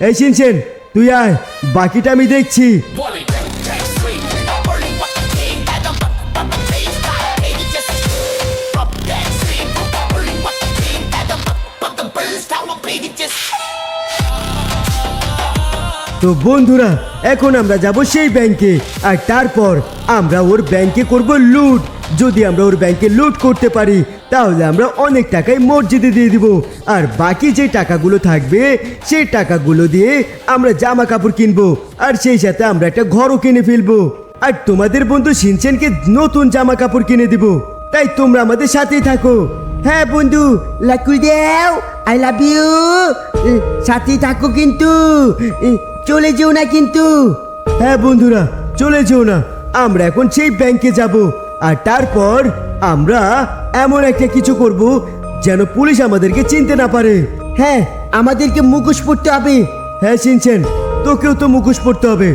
এই শিনচেন তুই আয়, বাকিটা আমি দেখছি। তো বন্ধুরা এখন আমরা যাব সেই ব্যাংকে, আর তারপর আমরা ওর ব্যাংকে করব লুট। যদি আমরা ওর ব্যাংকে লুট করতে পারি তাহলে আমরা অনেক টাকাই মসজিদে দিয়ে দিব, আর বাকি যে টাকাগুলো থাকবে সেই টাকাগুলো দিয়ে আমরা জামা কাপড় কিনবো, আর সেই সাথে আমরা একটা ঘরও কিনে ফেলবো, আর তোমাদের বন্ধু শিনচেনকে নতুন জামা কাপড় কিনে দিব। তাই তোমরা আমাদের সাথেই থাকো। হ্যাঁ বন্ধু, লাকুল দেও, আই লাভ ইউ। সাথেই থাকো কিন্তু, চলে যেও না কিন্তু। হ্যাঁ বন্ধুরা, চলে যেও না। আমরা এখন সেই ব্যাংকে যাব, আর তারপর আমরা এমন একটা কিছু করব যেন পুলিশ আমাদেরকে চিনতে না পারে। হ্যাঁ, আমাদেরকে মুখোশ পরতে হবে। হ্যাঁ শিনচেন, তোকেও তো মুখোশ পরতে হবে।